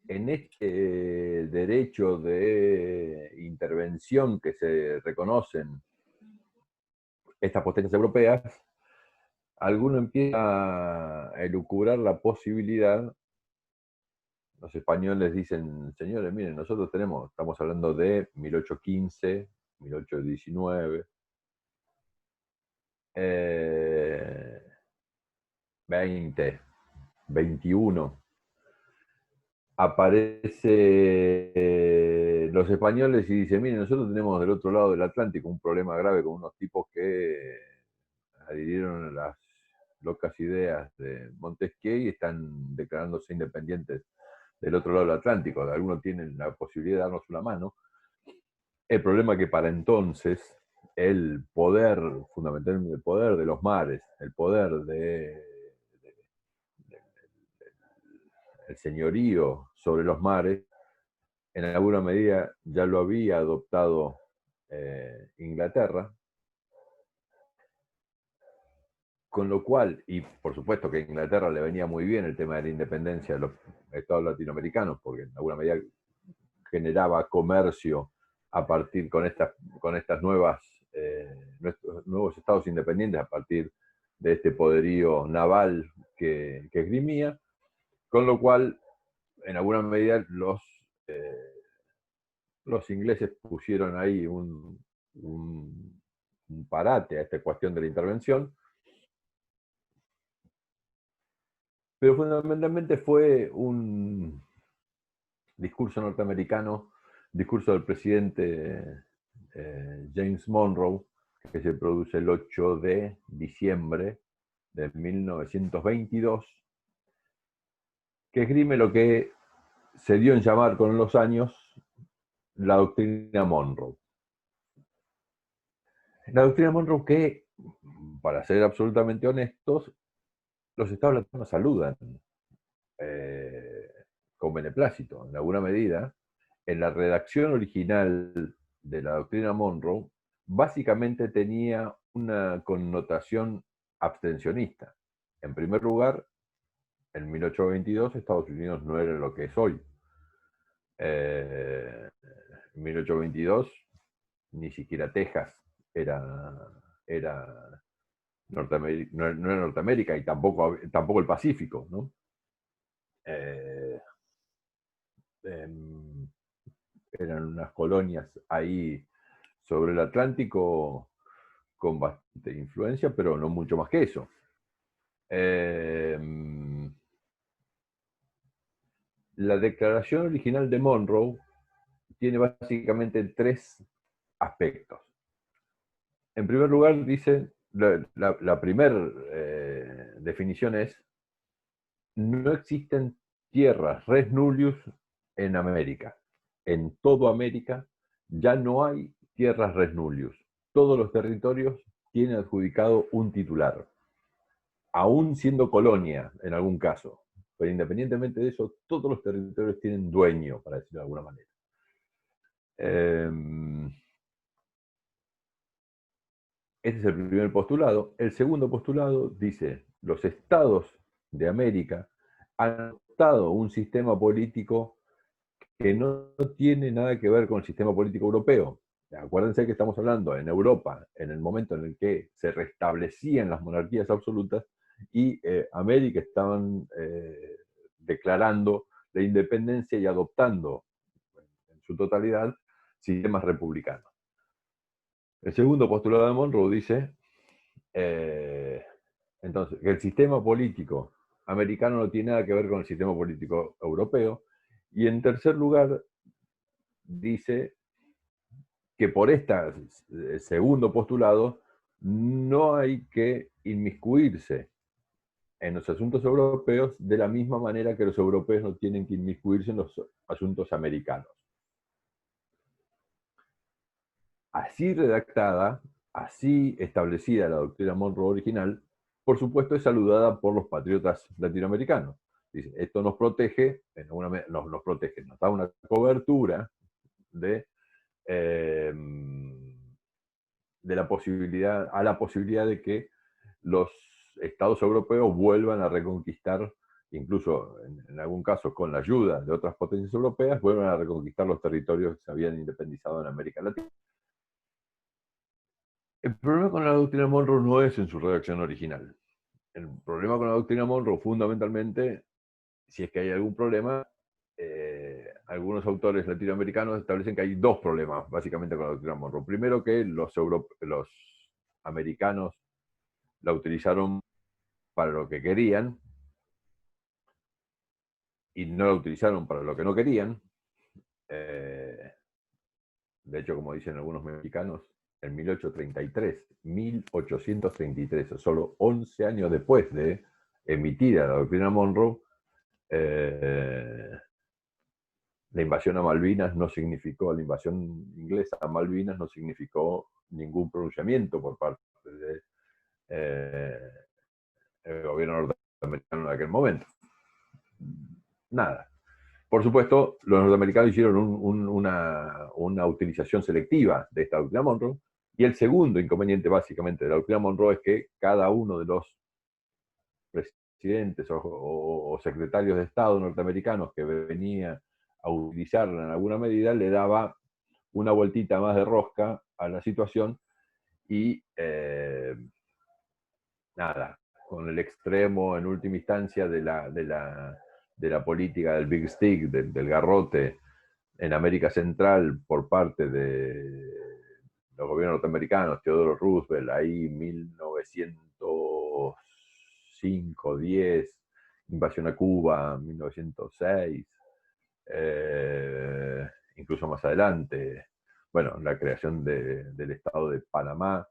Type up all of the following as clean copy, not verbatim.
en este derecho de intervención que se reconocen estas potencias europeas, alguno empieza a elucubrar la posibilidad. Los españoles dicen, señores, miren, nosotros estamos hablando de 1815, 1819, 20, 21. Aparece los españoles y dicen, miren, nosotros tenemos del otro lado del Atlántico un problema grave con unos tipos que adhirieron a las locas ideas de Montesquieu y están declarándose independientes del otro lado del Atlántico. Algunos tienen la posibilidad de darnos una mano. El problema es que para entonces el poder, fundamentalmente el poder de los mares, el poder el señorío sobre los mares, en alguna medida ya lo había adoptado Inglaterra, con lo cual, y por supuesto que a Inglaterra le venía muy bien el tema de la independencia de los estados latinoamericanos, porque en alguna medida generaba comercio a partir con estas nuevos estados independientes a partir de este poderío naval que esgrimía, con lo cual, en alguna medida, los ingleses pusieron ahí un parate a esta cuestión de la intervención, pero fundamentalmente fue un discurso norteamericano, discurso del presidente James Monroe, que se produce el 8 de diciembre de 1922, que esgrime lo que se dio en llamar con los años la doctrina Monroe. La doctrina Monroe que, para ser absolutamente honestos, los estados latinos saludan eh, con beneplácito, en alguna medida. En la redacción original de la doctrina Monroe, básicamente tenía una connotación abstencionista. En primer lugar, en 1822 Estados Unidos no era lo que es hoy. En 1822 ni siquiera Texas era Norteamérica, no era Norteamérica y tampoco el Pacífico, ¿no? Eh, eh, Eran unas colonias ahí sobre el Atlántico con bastante influencia, pero no mucho más que eso. Eh, la declaración original de Monroe tiene básicamente tres aspectos. En primer lugar, dice, la primera definición es, no existen tierras res nullius en América. En toda América ya no hay tierras res nullius. Todos los territorios tienen adjudicado un titular, aún siendo colonia en algún caso. Pero independientemente de eso, todos los territorios tienen dueño, para decirlo de alguna manera. Ese es el primer postulado. El segundo postulado dice, los estados de América han adoptado un sistema político que no tiene nada que ver con el sistema político europeo. Acuérdense que estamos hablando en Europa, en el momento en el que se restablecían las monarquías absolutas y América estaban declarando la independencia y adoptando en su totalidad sistemas republicanos. El segundo postulado de Monroe dice, entonces, que el sistema político americano no tiene nada que ver con el sistema político europeo. Y en tercer lugar, dice que por este segundo postulado no hay que inmiscuirse en los asuntos europeos de la misma manera que los europeos no tienen que inmiscuirse en los asuntos americanos. Así redactada, así establecida la doctrina Monroe original, por supuesto es saludada por los patriotas latinoamericanos. Dice, esto nos protege, nos protege, nos da una cobertura de la posibilidad de que los estados europeos vuelvan a reconquistar incluso en algún caso con la ayuda de otras potencias europeas, vuelven a reconquistar los territorios que se habían independizado en América Latina. El problema con la doctrina Monroe no es en su redacción original. El problema con la doctrina Monroe, fundamentalmente, si es que hay algún problema, algunos autores latinoamericanos establecen que hay dos problemas, básicamente, con la doctrina Monroe. Primero, que los americanos la utilizaron para lo que querían y no la utilizaron para lo que no querían. De hecho, como dicen algunos mexicanos, en 1833, solo 11 años después de emitida la doctrina Monroe, la invasión a Malvinas no significó, la invasión inglesa a Malvinas no significó ningún pronunciamiento por parte del gobierno norteamericano en aquel momento. Nada. Por supuesto, los norteamericanos hicieron una utilización selectiva de esta doctrina Monroe, y el segundo inconveniente básicamente de la doctrina Monroe es que cada uno de los presidentes o secretarios de Estado norteamericanos que venía a utilizarla en alguna medida le daba una vueltita más de rosca a la situación y nada, con el extremo en última instancia de la política del Big Stick, del garrote en América Central por parte de los gobiernos norteamericanos, Theodore Roosevelt, ahí 1905, 10, invasión a Cuba, 1906, incluso más adelante, bueno, la creación del Estado de Panamá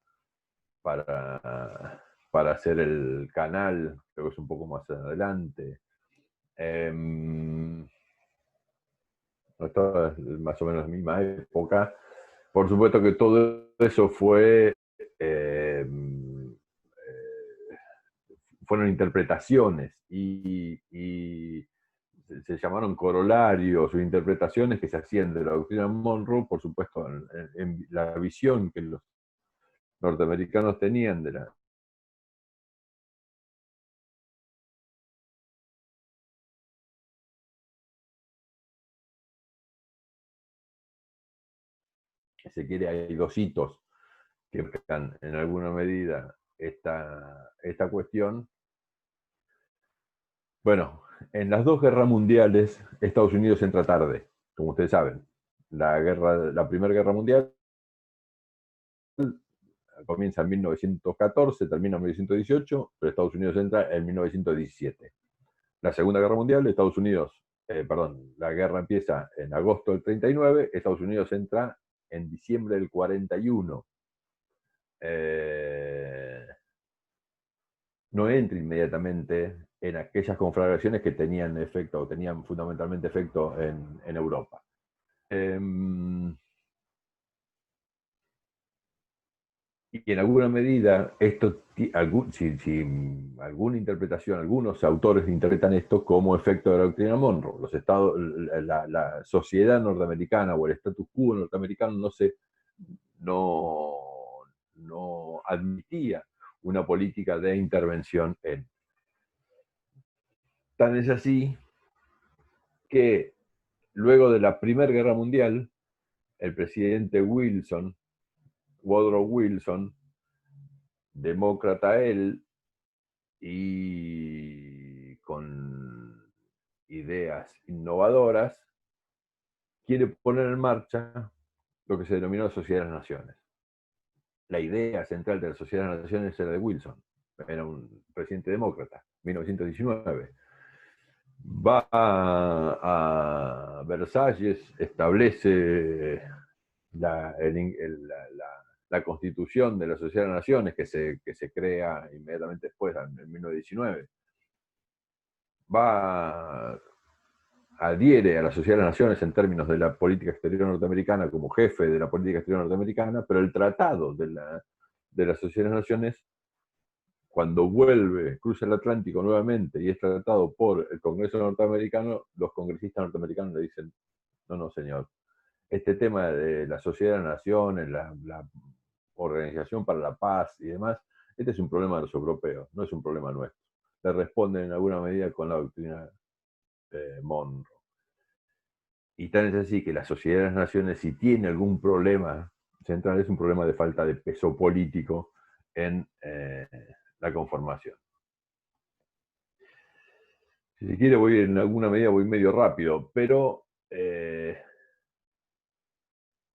para hacer el canal, creo que es un poco más adelante. Esto es más o menos la misma época. Por supuesto que todo eso fueron interpretaciones y se llamaron corolarios o interpretaciones que se hacían de la doctrina Monroe, por supuesto, en la visión que los norteamericanos tenían de la. Si se quiere, hay dos hitos que marcan en alguna medida esta cuestión. Bueno, en las dos guerras mundiales, Estados Unidos entra tarde, como ustedes saben. La Primera Guerra Mundial comienza en 1914, termina en 1918, pero Estados Unidos entra en 1917. La Segunda Guerra Mundial, la guerra empieza en agosto del 39, Estados Unidos entra en diciembre del 41. No entra inmediatamente en aquellas conflagraciones que tenían efecto, o tenían fundamentalmente efecto en Europa. Y en alguna medida, si alguna interpretación, algunos autores interpretan esto como efecto de la doctrina Monroe. Los estados, la sociedad norteamericana o el status quo norteamericano no admitía una política de intervención en. Tan es así que luego de la Primera Guerra Mundial, el presidente Woodrow Wilson, demócrata él, y con ideas innovadoras, quiere poner en marcha lo que se denominó la Sociedad de las Naciones. La idea central de la Sociedad de las Naciones era de Wilson, era un presidente demócrata, 1919. Va a Versalles, establece la constitución de la Sociedad de las Naciones, que se crea inmediatamente después, en 1919. Adhiere a la Sociedad de las Naciones en términos de la política exterior norteamericana como jefe de la política exterior norteamericana, pero el tratado de la Sociedad de las Naciones, cuando cruza el Atlántico nuevamente y es tratado por el Congreso norteamericano, los congresistas norteamericanos le dicen, no, señor, este tema de la Sociedad de las Naciones, la Organización para la Paz y demás, este es un problema de los europeos, no es un problema nuestro. le responden en alguna medida con la doctrina Monroe. Y tan es así que la Sociedad de las Naciones, si tiene algún problema central, es un problema de falta de peso político en la conformación. Si se quiere, en alguna medida voy medio rápido, pero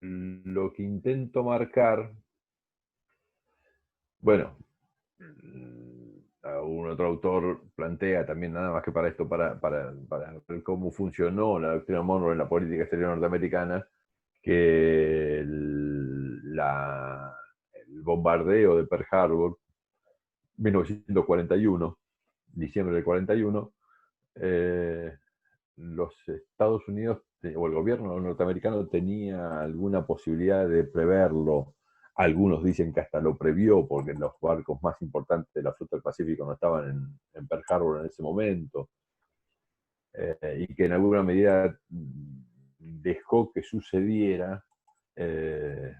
lo que intento marcar, bueno, algún otro autor plantea también, nada más que para esto, para ver cómo funcionó la doctrina Monroe en la política exterior norteamericana, que el bombardeo de Pearl Harbor, 1941, diciembre del 41, los Estados Unidos o el gobierno norteamericano tenía alguna posibilidad de preverlo. Algunos dicen que hasta lo previó porque los barcos más importantes de la flota del Pacífico no estaban en Pearl Harbor en ese momento, y que en alguna medida dejó que sucediera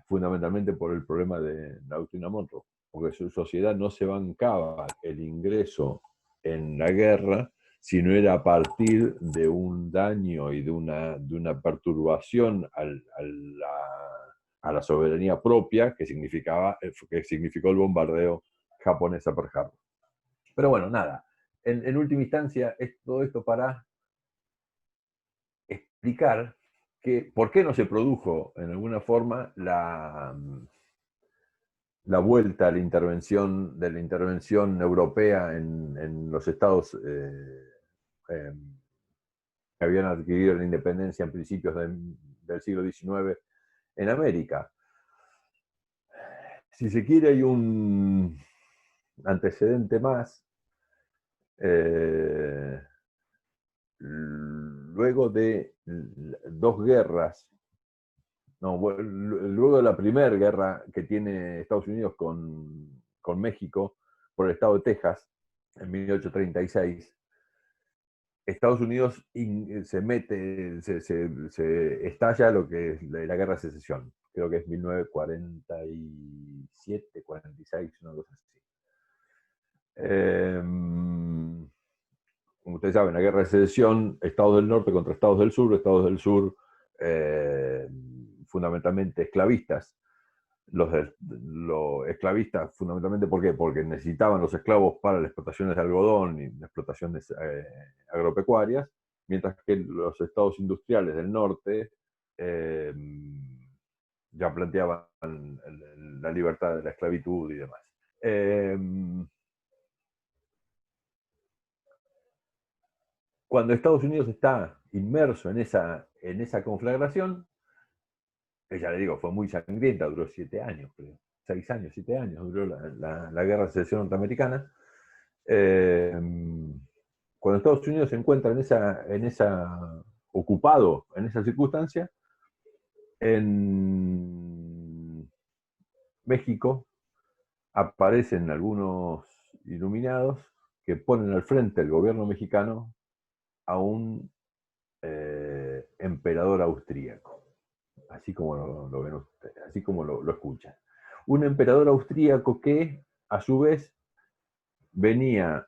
fundamentalmente por el problema de la doctrina Monroe, porque su sociedad no se bancaba el ingreso en la guerra si no era a partir de un daño y de una perturbación a la soberanía propia que significó el bombardeo japonés a Pearl Harbor. Pero bueno, nada. En última instancia, es todo esto para explicar por qué no se produjo en alguna forma la vuelta a la intervención europea en los estados que habían adquirido la independencia en principios del siglo XIX en América. Si se quiere, hay un antecedente más. Luego de dos guerras, luego de la primera guerra que tiene Estados Unidos con México por el estado de Texas en 1836, Estados Unidos se estalla lo que es la guerra de secesión. Creo que es 1947, 46, una cosa así. Como ustedes saben, la guerra de secesión, estados del norte contra estados del sur fundamentalmente esclavistas. Los esclavistas fundamentalmente, ¿por qué? Porque necesitaban los esclavos para las explotaciones de algodón y las explotaciones agropecuarias, mientras que los estados industriales del norte ya planteaban la libertad de la esclavitud y demás. Cuando Estados Unidos está inmerso en esa conflagración, ya le digo, fue muy sangrienta, duró 7 años, creo. 6 años, 7 años duró la guerra de secesión norteamericana. Cuando Estados Unidos se encuentra ocupado en esa circunstancia, en México aparecen algunos iluminados que ponen al frente del gobierno mexicano a un emperador austríaco, así como lo ven ustedes, así como lo escuchan. Un emperador austríaco que, a su vez, venía,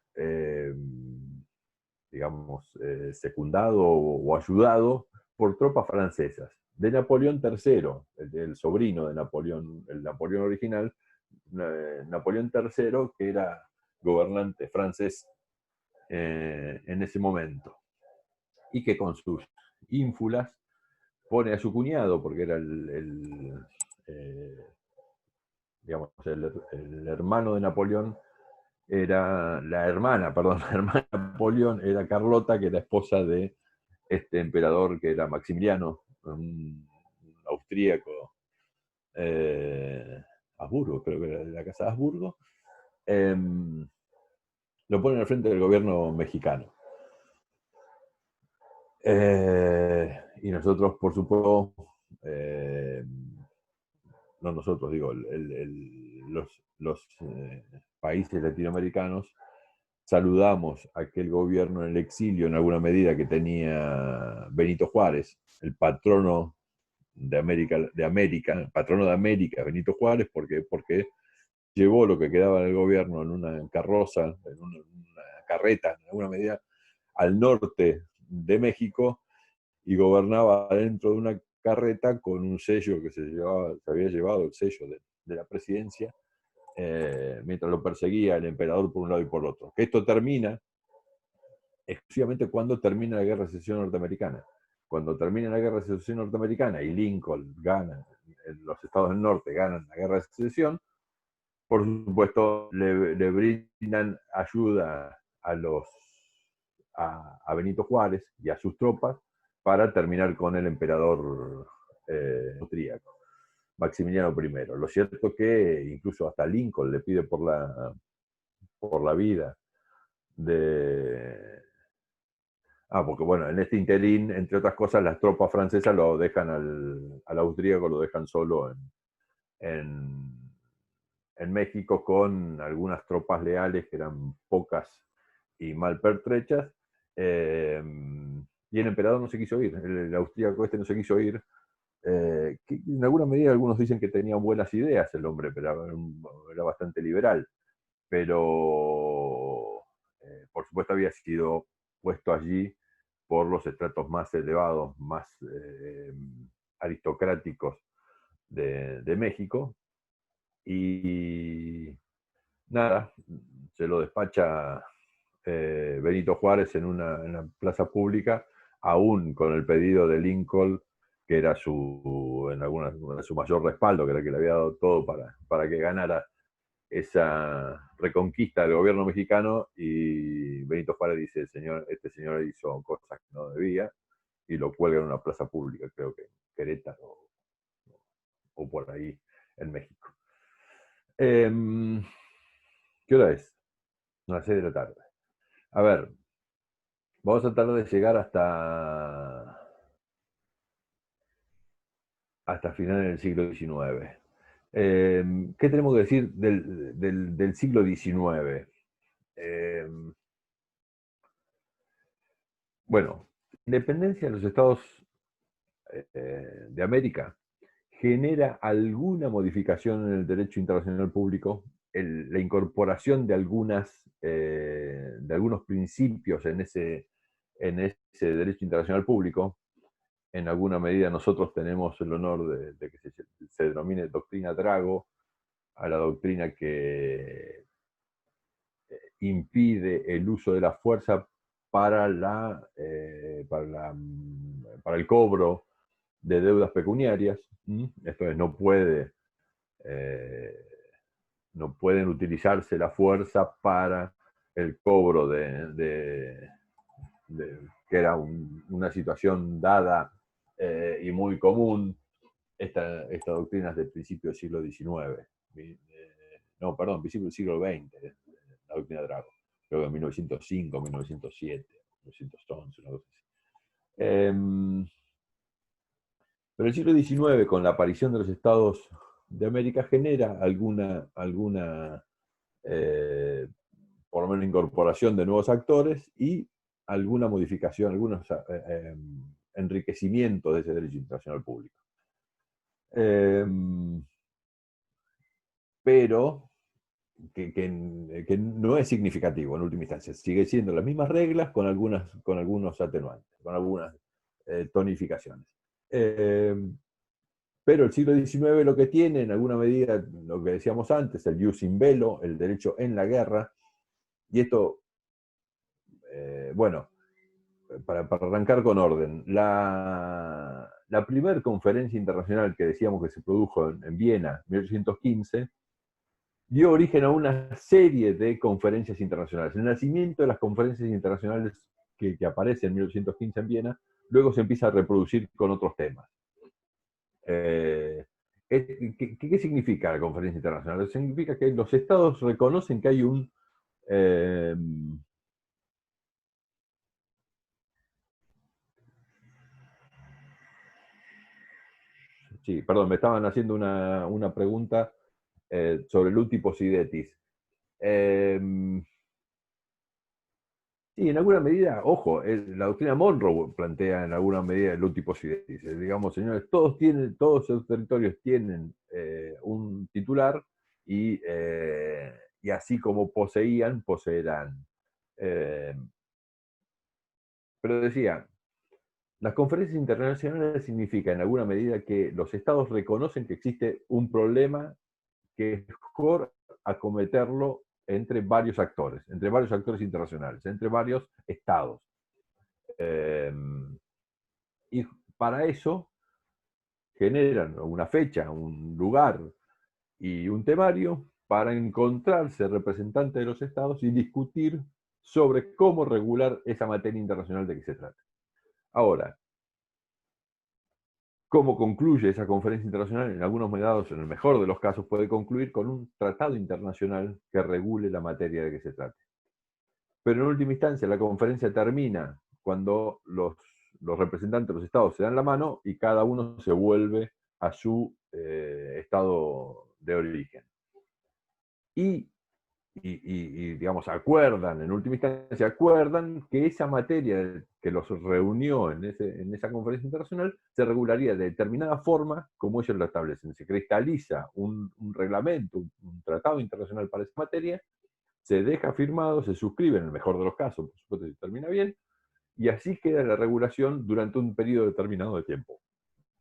secundado o ayudado por tropas francesas, de Napoleón III, el sobrino de Napoleón, el Napoleón original, Napoleón III, que era gobernante francés en ese momento, y que con sus ínfulas pone a su cuñado, porque era el hermano de Napoleón, la hermana de Napoleón era Carlota, que era esposa de este emperador que era Maximiliano, un austríaco, Habsburgo, creo que era de la casa de Habsburgo, lo ponen al frente del gobierno mexicano. Y nosotros, por supuesto, no nosotros, digo, los países latinoamericanos, saludamos a aquel gobierno en el exilio, en alguna medida, que tenía Benito Juárez, el patrono de América, el patrono de América, Benito Juárez, porque llevó lo que quedaba del gobierno en una carroza, en una carreta, en alguna medida, al norte de México y gobernaba dentro de una carreta con un sello que se había llevado el sello de la presidencia, mientras lo perseguía el emperador por un lado y por otro. Que esto termina exclusivamente cuando termina la Guerra de Secesión norteamericana. Cuando termina la Guerra de Secesión norteamericana y Lincoln gana, los estados del norte ganan la Guerra de Secesión, por supuesto le brindan ayuda a Benito Juárez y a sus tropas para terminar con el emperador austríaco, Maximiliano I. Lo cierto es que incluso hasta Lincoln le pide por la vida de... porque bueno, en este interín, entre otras cosas, las tropas francesas lo dejan al austríaco, lo dejan solo en México con algunas tropas leales que eran pocas y mal pertrechas. Y el emperador no se quiso ir, el austríaco este no se quiso ir. Que en alguna medida algunos dicen que tenía buenas ideas el hombre, pero era bastante liberal. Pero por supuesto había sido puesto allí por los estratos más elevados, más aristocráticos de México. Y nada, se lo despacha Benito Juárez en una plaza pública, aún con el pedido de Lincoln, que era su mayor respaldo, que era que le había dado todo para que ganara esa reconquista del gobierno mexicano, y Benito Juárez dice, este señor hizo cosas que no debía, y lo cuelga en una plaza pública, creo que en Querétaro o por ahí en México. ¿Qué hora es? A las 6 de la tarde. A ver, vamos a tratar de llegar hasta finales del siglo XIX. ¿Qué tenemos que decir del siglo XIX? Bueno, la independencia de los Estados de América genera alguna modificación en el derecho internacional público, la incorporación de algunos principios en ese derecho internacional público. En alguna medida nosotros tenemos el honor de que se denomine doctrina Drago, a la doctrina que impide el uso de la fuerza para el cobro de deudas pecuniarias. Esto es, no pueden utilizarse la fuerza para el cobro que era una situación dada y muy común. Esta doctrina es del principio del siglo XIX. No, perdón, principio del siglo XX, la doctrina Drago. Creo que en 1905, 1907, 1911, una cosa así. Pero el siglo XIX, con la aparición de los Estados de América, genera alguna por lo menos incorporación de nuevos actores y alguna modificación, algunos enriquecimientos de ese derecho internacional público. Pero que no es significativo en última instancia. Sigue siendo las mismas reglas con algunos atenuantes, con algunas tonificaciones. Pero el siglo XIX lo que tiene, en alguna medida, lo que decíamos antes, el jus in bello, el derecho en la guerra, y esto, bueno, para arrancar con orden, la primera conferencia internacional que decíamos que se produjo en Viena, en 1815, dio origen a una serie de conferencias internacionales. El nacimiento de las conferencias internacionales que aparecen en 1815 en Viena, luego se empieza a reproducir con otros temas. ¿Qué significa la conferencia internacional? Significa que los estados reconocen que hay un... sí, perdón, me estaban haciendo una pregunta sobre Luti Posidetis. Sí, en alguna medida, ojo, la doctrina Monroe plantea en alguna medida el Luti Posidetis. Digamos, señores, todos esos territorios tienen un titular y así como poseerán. Eh, pero decía, las conferencias internacionales significan en alguna medida que los estados reconocen que existe un problema que es mejor acometerlo entre varios actores internacionales, entre varios estados. Eh, y para eso generan una fecha, un lugar y un temario para encontrarse representantes de los estados y discutir sobre cómo regular esa materia internacional de que se trata. Ahora, ¿cómo concluye esa conferencia internacional? En algunos mediados, en el mejor de los casos, puede concluir con un tratado internacional que regule la materia de que se trate. Pero en última instancia, la conferencia termina cuando los representantes de los estados se dan la mano y cada uno se vuelve a su estado de origen. Y digamos, en última instancia, acuerdan que esa materia que los reunió en esa conferencia internacional se regularía de determinada forma como ellos lo establecen. Se cristaliza un reglamento, un tratado internacional para esa materia, se deja firmado, se suscribe en el mejor de los casos, por supuesto, si termina bien, y así queda la regulación durante un periodo determinado de tiempo.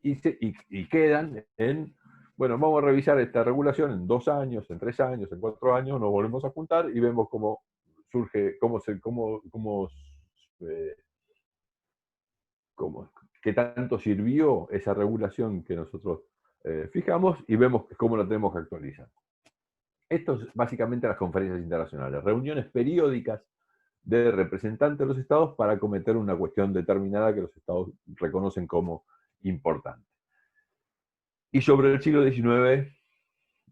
Y quedan en, bueno, vamos a revisar esta regulación en 2 años, en 3 años, en 4 años, nos volvemos a juntar y vemos cómo surge, eh, cómo, qué tanto sirvió esa regulación que nosotros fijamos y vemos cómo la tenemos que actualizar. Esto es básicamente las conferencias internacionales, reuniones periódicas de representantes de los estados para acometer una cuestión determinada que los estados reconocen como importante. Y sobre el siglo XIX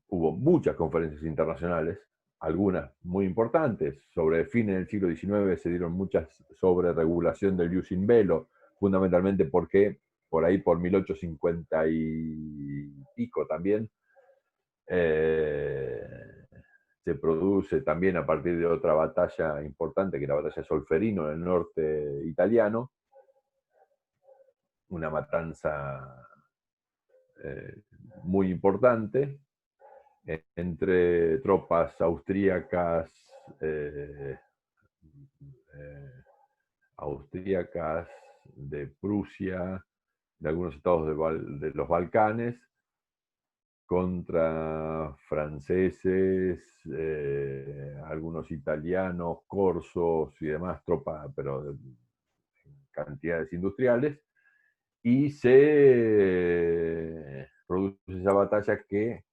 hubo muchas conferencias internacionales, algunas muy importantes. Sobre fines del siglo XIX se dieron muchas sobre regulación del jus in bello, fundamentalmente porque por ahí por 1850 y pico también se produce también a partir de otra batalla importante, que es la batalla de Solferino en el norte italiano, una matanza muy importante entre tropas austríacas, eh, austríacas de Prusia, de algunos estados de los Balcanes, contra franceses, algunos italianos, corsos y demás tropas, pero de cantidades industriales, y se produce esa batalla que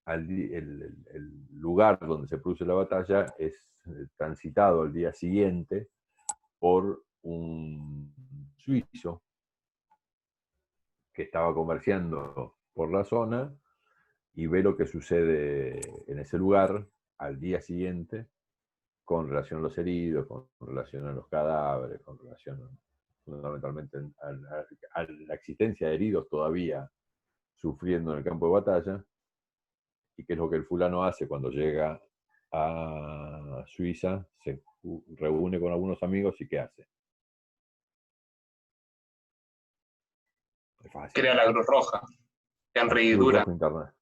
el lugar donde se produce la batalla es transitado al día siguiente por un suizo que estaba comerciando por la zona y ve lo que sucede en ese lugar al día siguiente con relación a los heridos, con relación a los cadáveres, con relación fundamentalmente a la existencia de heridos todavía sufriendo en el campo de batalla, y qué es lo que el fulano hace cuando llega a Suiza, se reúne con algunos amigos y ¿qué hace? Es fácil. Crea la Cruz Roja, La Henry Cruz Dura. Roja Internacional.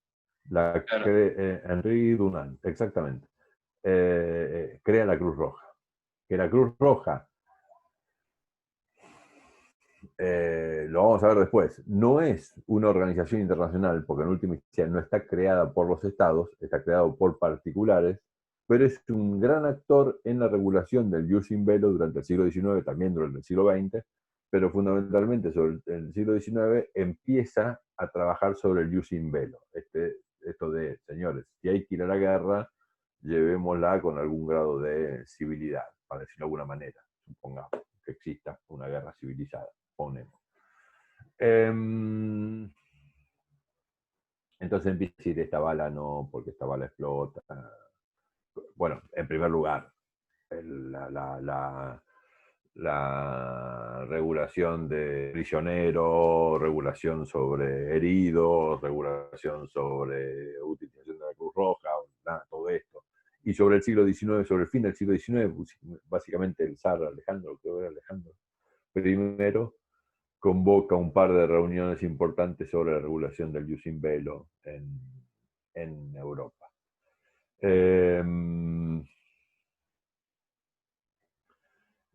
Claro. Henri Dunant, exactamente. Crea la Cruz Roja. Que la Cruz Roja, lo vamos a ver después, no es una organización internacional, porque en última instancia no está creada por los estados, está creado por particulares, pero es un gran actor en la regulación del jus in bello durante el siglo XIX, también durante el siglo XX, pero fundamentalmente sobre el siglo XIX empieza a trabajar sobre el jus in bello. Esto de, señores, si hay que ir a la guerra, llevémosla con algún grado de civilidad, para decirlo de alguna manera, supongamos que exista una guerra civilizada, ponemos. Entonces empieza a decir, esta bala no, porque esta bala explota. Bueno, en primer lugar, la regulación de prisioneros, regulación sobre heridos, regulación sobre utilización de la Cruz Roja, todo esto. Y sobre el siglo XIX, sobre el fin del siglo XIX, básicamente el zar Alejandro, creo que era Alejandro I, convoca un par de reuniones importantes sobre la regulación del jus in bello en Europa.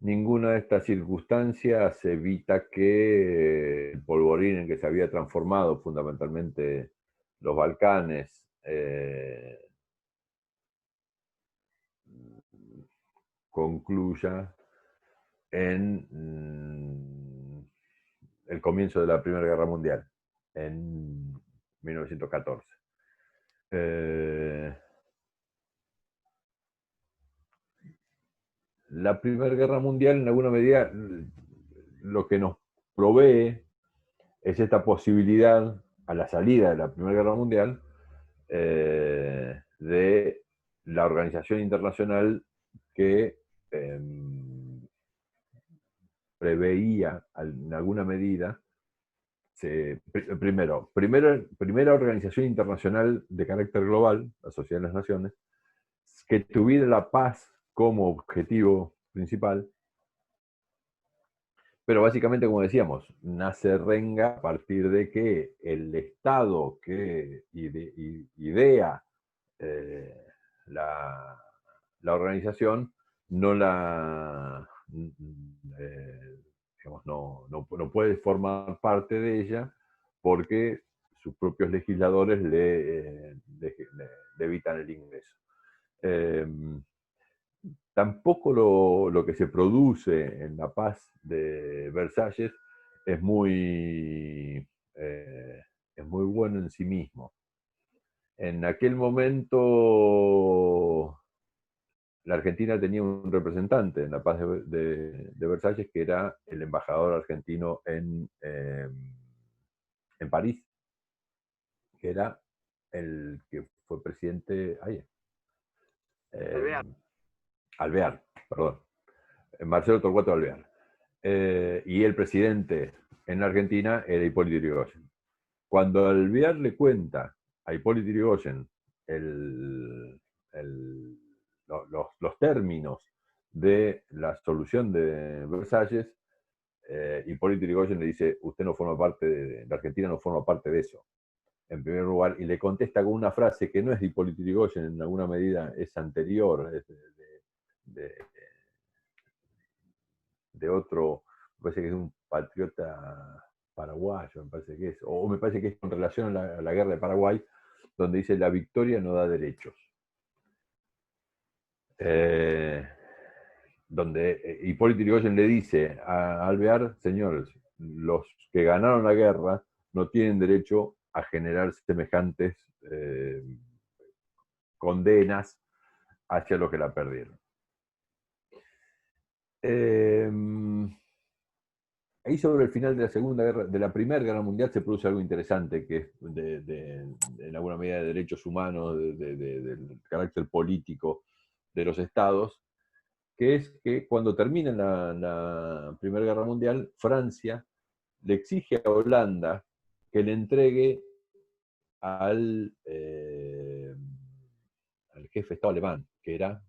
Ninguna de estas circunstancias evita que el polvorín en que se había transformado fundamentalmente los Balcanes concluya en el comienzo de la Primera Guerra Mundial, en 1914. La Primera Guerra Mundial, en alguna medida, lo que nos provee es esta posibilidad, a la salida de la Primera Guerra Mundial, de la organización internacional que preveía en alguna medida, primera organización internacional de carácter global, la Sociedad de las Naciones, que tuviera la paz como objetivo principal, pero básicamente, como decíamos, nace Renga a partir de que el Estado que idea la organización no la digamos, no puede formar parte de ella porque sus propios legisladores le evitan el ingreso. Tampoco lo que se produce en la paz de Versalles es muy bueno en sí mismo. En aquel momento la Argentina tenía un representante en la paz de Versalles, que era el embajador argentino en París, que era el que fue presidente ayer. Alvear, perdón. Marcelo Torcuato Alvear. Y el presidente en la Argentina era Hipólito Yrigoyen. Cuando Alvear le cuenta a Hipólito Yrigoyen los términos de la solución de Versalles, Hipólito Yrigoyen le dice: usted no forma parte la Argentina no forma parte de eso, en primer lugar, y le contesta con una frase que no es de Hipólito Yrigoyen, en alguna medida es anterior, es de otro, me parece que es un patriota paraguayo, me parece que es, o me parece que es con relación a la guerra de Paraguay, donde dice: la victoria no da derechos. Donde Hipólito Yrigoyen le dice a Alvear: señores, los que ganaron la guerra no tienen derecho a generar semejantes condenas hacia los que la perdieron. Ahí sobre el final de la Segunda Guerra, de la Primera Guerra Mundial, se produce algo interesante, que es en alguna medida de derechos humanos, del carácter político de los estados, que es que cuando termina la Primera Guerra Mundial, Francia le exige a Holanda que le entregue al jefe de Estado alemán, que era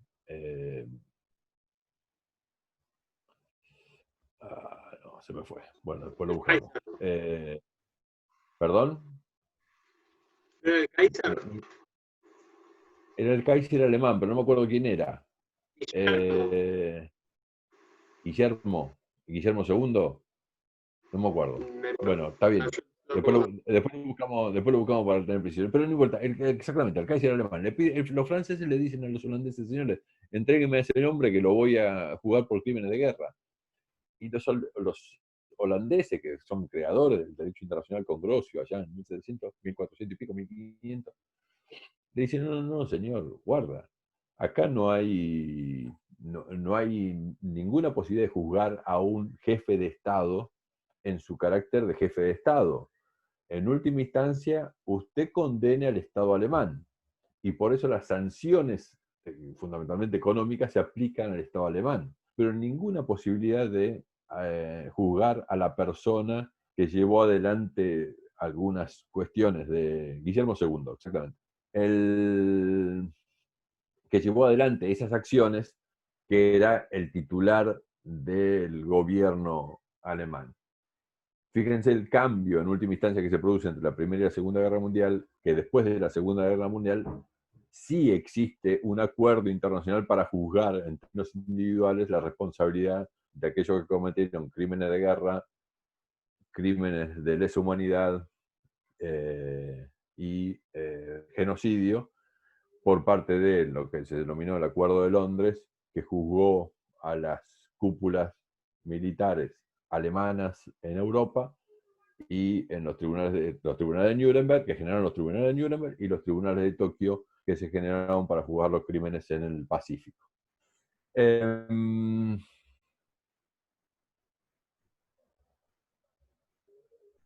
no, se me fue. Bueno, después lo buscamos. ¿Perdón? Era el Kaiser alemán, pero no me acuerdo quién era. Guillermo II. No me acuerdo. Bueno, está bien. Después lo buscamos para tener preciso. Pero no importa. Exactamente, el Kaiser alemán. Los franceses le dicen a los holandeses: señores, entréguenme a ese hombre que lo voy a jugar por crímenes de guerra. Y los holandeses, que son creadores del derecho internacional con Grosio, allá en 1700, 1400 y pico, 1500, le dicen: no, señor, guarda. Acá no hay ninguna posibilidad de juzgar a un jefe de Estado en su carácter de jefe de Estado. En última instancia, usted condene al Estado alemán. Y por eso las sanciones, fundamentalmente económicas, se aplican al Estado alemán. Pero ninguna posibilidad de juzgar a la persona que llevó adelante algunas cuestiones de Guillermo II, exactamente. El que llevó adelante esas acciones, que era el titular del gobierno alemán. Fíjense el cambio en última instancia que se produce entre la Primera y la Segunda Guerra Mundial, que después de la Segunda Guerra Mundial sí existe un acuerdo internacional para juzgar en términos individuales la responsabilidad de aquellos que cometieron crímenes de guerra, crímenes de lesa humanidad y genocidio por parte de lo que se denominó el Acuerdo de Londres, que juzgó a las cúpulas militares alemanas en Europa y en los tribunales de Nuremberg, que generaron los tribunales de Nuremberg, y los tribunales de Tokio, que se generaron para juzgar los crímenes en el Pacífico.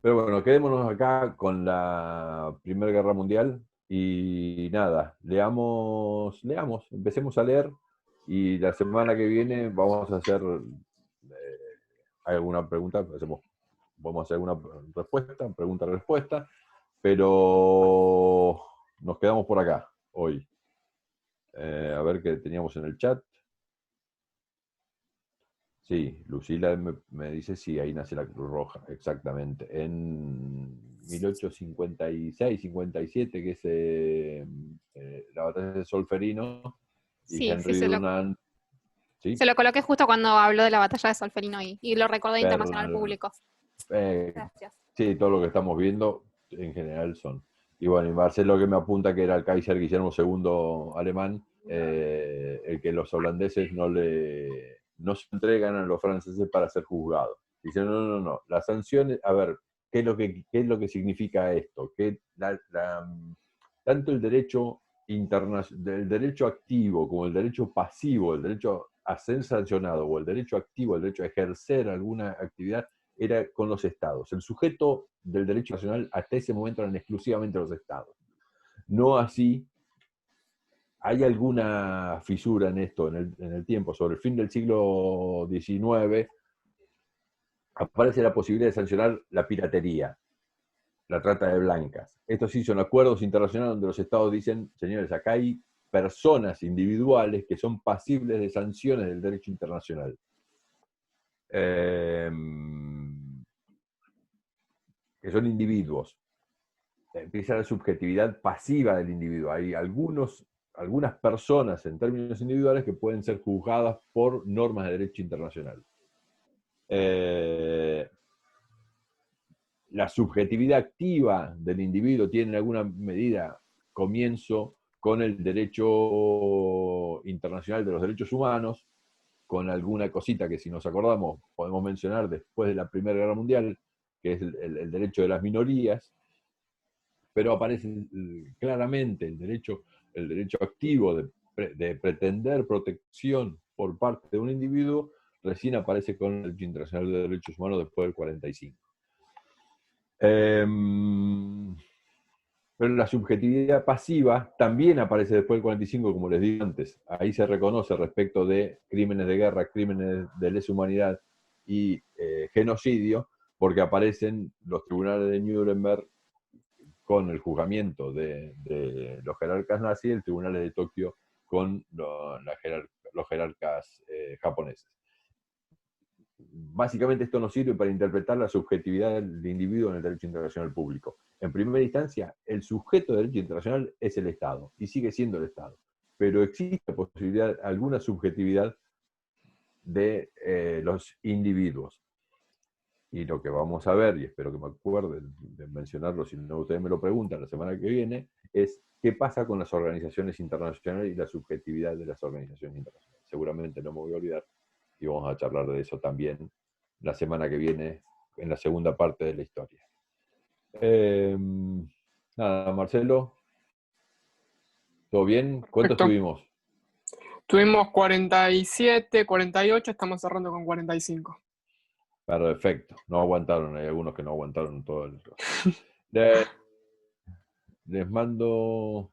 Pero bueno, quedémonos acá con la Primera Guerra Mundial y nada, leamos, empecemos a leer y la semana que viene vamos a hacer alguna pregunta, vamos a hacer alguna respuesta, pregunta-respuesta, pero nos quedamos por acá hoy. A ver qué teníamos en el chat. Sí, Lucila me dice, sí, ahí nace la Cruz Roja, exactamente. En 1856-57, que es la batalla de Solferino, y Sí, Henry Dunant. ¿Sí? Se lo coloqué justo cuando habló de la batalla de Solferino y lo recordé internacional público. Gracias. Sí, todo lo que estamos viendo en general son. Y bueno, y Marcelo que me apunta que era el Kaiser Guillermo II alemán, el que los holandeses no se entregan a los franceses para ser juzgados. Dicen, no, las sanciones, a ver, ¿qué es lo que significa esto? Que tanto el derecho del derecho activo como el derecho pasivo, el derecho a ser sancionado o el derecho activo, el derecho a ejercer alguna actividad, era con los estados. El sujeto del derecho nacional hasta ese momento eran exclusivamente los estados. No así, hay alguna fisura en esto en el tiempo. Sobre el fin del siglo XIX aparece la posibilidad de sancionar la piratería, la trata de blancas. Estos sí son acuerdos internacionales donde los estados dicen, señores, acá hay personas individuales que son pasibles de sanciones del derecho internacional. Que son individuos. Empieza la subjetividad pasiva del individuo. Hay algunas personas en términos individuales que pueden ser juzgadas por normas de derecho internacional. La subjetividad activa del individuo tiene en alguna medida comienzo con el derecho internacional de los derechos humanos, con alguna cosita que si nos acordamos podemos mencionar después de la Primera Guerra Mundial, que es el derecho de las minorías, pero aparece claramente el derecho activo de pretender protección por parte de un individuo, recién aparece con el derecho internacional de derechos humanos después del 45. Pero la subjetividad pasiva también aparece después del 45, como les dije antes. Ahí se reconoce respecto de crímenes de guerra, crímenes de lesa humanidad y genocidio, porque aparecen los tribunales de Nuremberg con el juzgamiento de los jerarcas nazis y el tribunal de Tokio con los jerarcas japoneses. Básicamente esto nos sirve para interpretar la subjetividad del individuo en el derecho internacional público. En primera instancia, el sujeto del derecho internacional es el Estado, y sigue siendo el Estado. Pero existe posibilidad, alguna subjetividad de los individuos. Y lo que vamos a ver, y espero que me acuerde de mencionarlo, si no ustedes me lo preguntan la semana que viene, es qué pasa con las organizaciones internacionales y la subjetividad de las organizaciones internacionales. Seguramente no me voy a olvidar, y vamos a charlar de eso también la semana que viene, en la segunda parte de la historia. Nada, Marcelo, ¿todo bien? ¿Cuántos tuvimos? Tuvimos 47, 48, estamos cerrando con 45. Perfecto, no aguantaron, hay algunos que no aguantaron todo el... Les mando